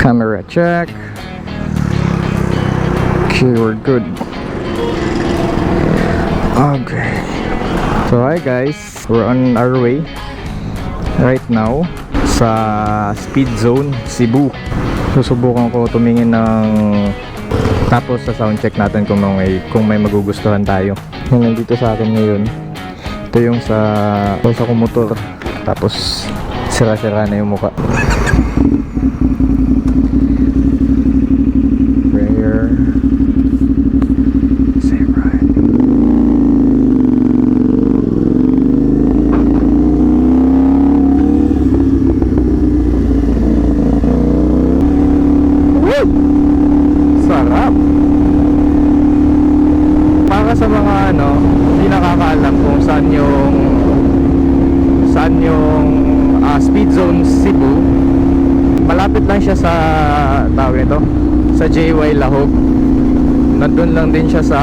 Camera check. Okay, we're good. Okay. So hi guys, we're on our way right now sa speed zone Cebu. Susubukan ko tumingin ng tapos sa sound check natin kung may magugustuhan tayo. Yung nandito sa akin ngayon, ito yung sa motor, tapos sira-sira na yung mukha. Prayer. Say right. Woo! Sarap! Para sa mga hindi nakakaalam kung saan yung speed zone Cebu, malapit lang siya sa tawag nito, sa JY Lahog. Nandun lang din siya sa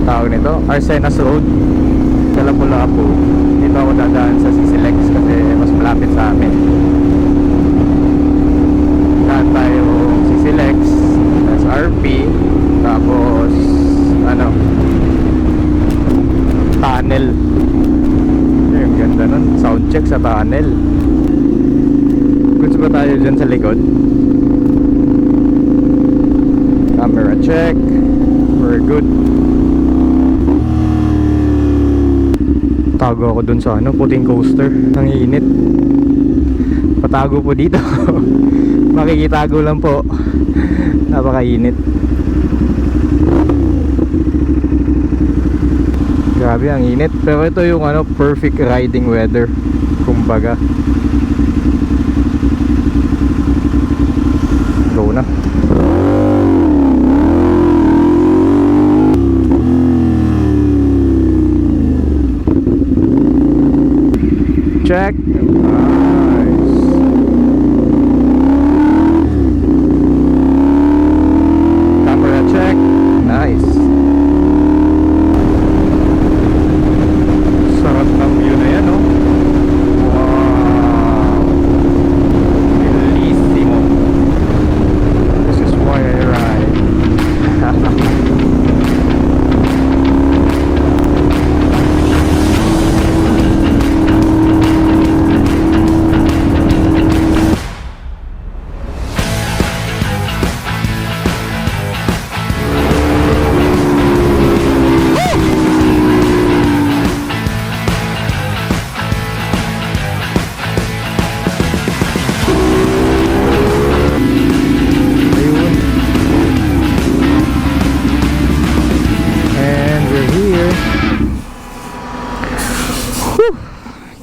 tawag nito, Arsenas Road, Lapu-Lapu. Dito ako dadaan sa Sisilex kasi mas malapit sa amin. Daan tayo Sisilex, SRP, tapos tunnel. Yung ganda nun, sound check sa tunnel. Goods ba tayo dyan sa likod? Camera check. We're good. Tago ako dun sa puting coaster. Ang init. Patago po dito. Makikitago lang po. Napakainit. Grabe ang init. Pero ito yung perfect riding weather, kumbaga. Go na. Check. Nice. Camera check. Nice. Sarap ng view na yan, oh. Wow. Bellissimo. This is why I ride.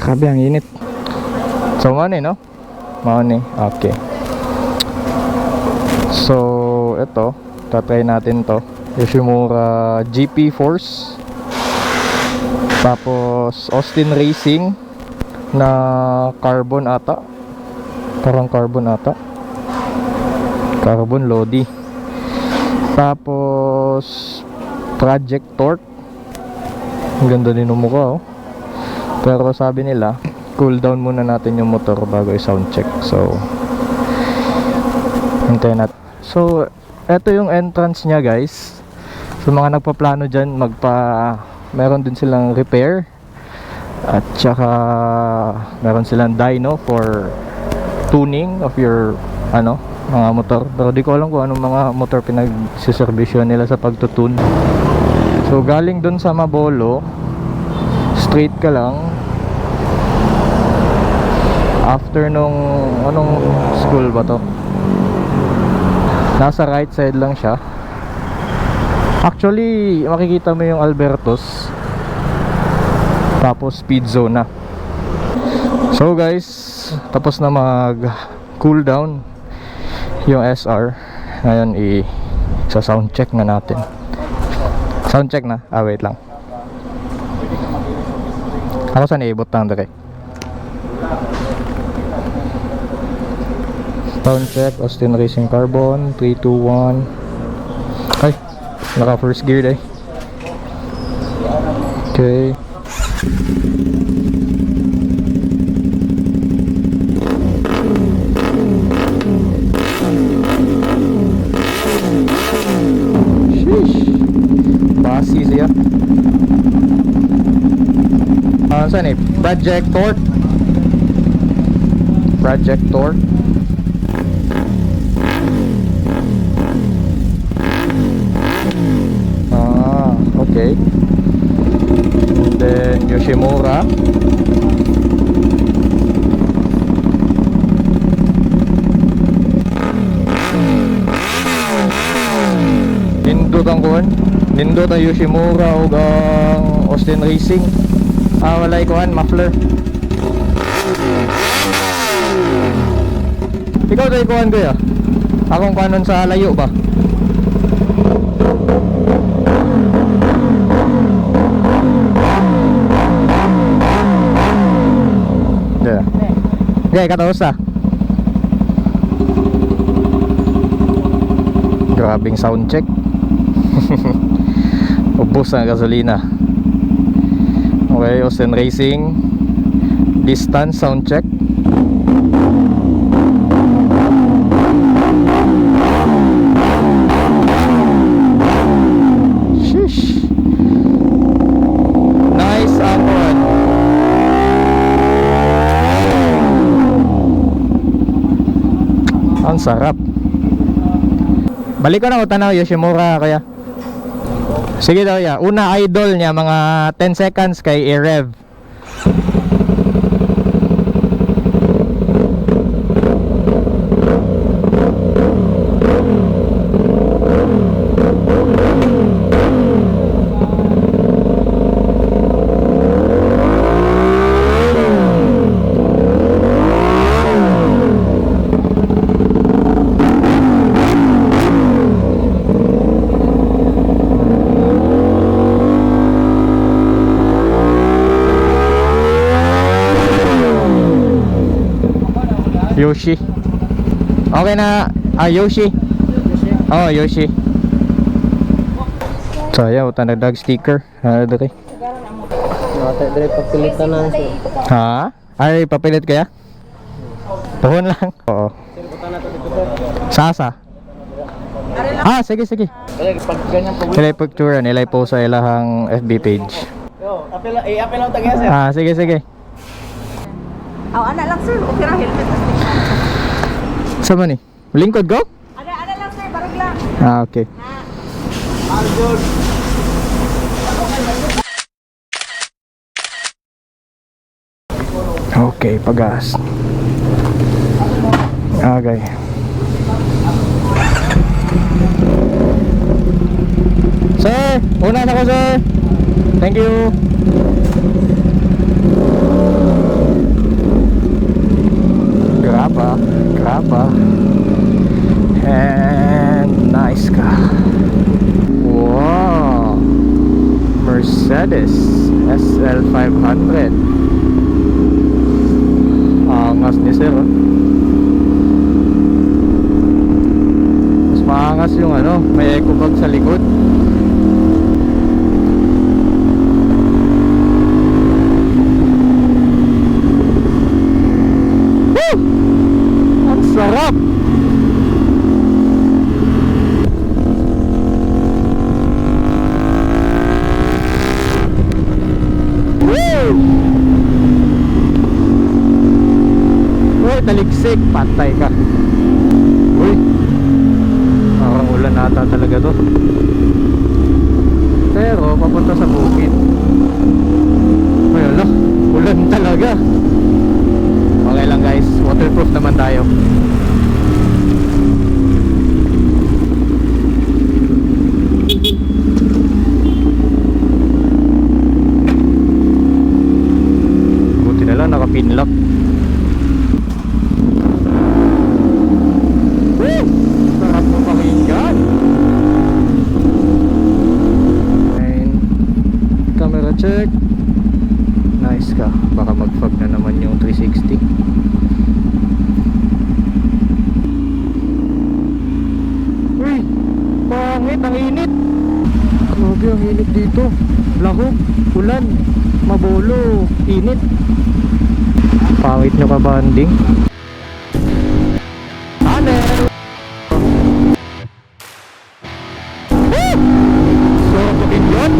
Grabe ang init. So no? Okay. So ito, tatry natin to Yoshimura GP Force, tapos Austin Racing na carbon ata. Parang carbon ata. Carbon Lodi. Tapos Project Torque. Ang ganda din ng mukha, oh. Pero sabi nila, cool down muna natin yung motor bago i-sound check. So, hintayin natin. So, eto yung entrance niya, guys. So, mga nagpaplano dyan, meron din silang repair. At saka, meron silang dyno for tuning of your, mga motor. Pero di ko alam kung anong mga motor pinagsiservisyo nila sa pagtutune. So, galing dun sa Mabolo, straight ka lang after nung anong school ba to, nasa right side lang siya. Actually makikita mo yung Albertos, tapos speed zone na. So guys, tapos na mag cool down yung SR. Ngayon sa sound check na natin. Sound check na, wait lang. Ako saan iibot lang direct. Sound check, Austin Racing Carbon, 3, 2, 1. Ay, naka first gear eh. Okay. saan eh? Projector. Projector. Ah, okay. And then Yoshimura. Nindot ang kuhan. Nindot ang Yoshimura o ang Austin Racing. Ah, wala ikuhan, muffler. Ikaw tayo ikuhan kuya? Akong kanon sa layo ba? Yeah. Okay, kataos ah. Grabing sound check. Ubos ang gasolina. Okay, Austin Racing. Distance sound check. Sheesh. Nice upon. Ang sarap. Balik ko na utanaw Yoshimura kaya. Sige daw ya. Una idol niya mga 10 seconds kay i-rev. Yoshi. Okay na. Yoshi. Oh, Yoshi. Sayang, utang nagdag sticker. Dere. Dire papilitan na siya. Ha? Ay, papilit kaya? Tuhon lang. Oo. Sasa. Ah, sige, sige. Pag ganyan po. Nilay picture, nilay po sa ilahang FB page. Yo, apel lang tagay sir. Ah, sige, sige. Ana lang sir, okay ra helmet. Sama ni? Lingkod go? Ana lang sir, barog lang. Ah, okay. Good. Okay, pagas. Okay. Sir, una na ko sir. Thank you. Graba. And nice ka. Wow. Mercedes SL500. Angas ni sir, oh. Mas maangas yung ano, may eco bag sa likod. Woo! Ang sarap! Woo! Uy, taliksik, patay ka. Uy, parang ulan ata talaga to. Pero papunta sa bukid. Uy, ala, ulan talaga. Okay lang guys, waterproof naman tayo. Buti na lang naka-pinlock. Sarap mo pakinggan. And camera check. Nice ka. Baka mag-fog na naman yung 360. Uy, pangit, ang init. Grabe ang init dito. Lahog, ulan, mabolo, init. Pangit nyo ka banding. Tunnel. So, pakinggan.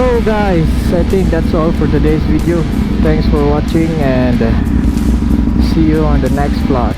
So guys, I think that's all for today's video. Thanks for watching and see you on the next vlog.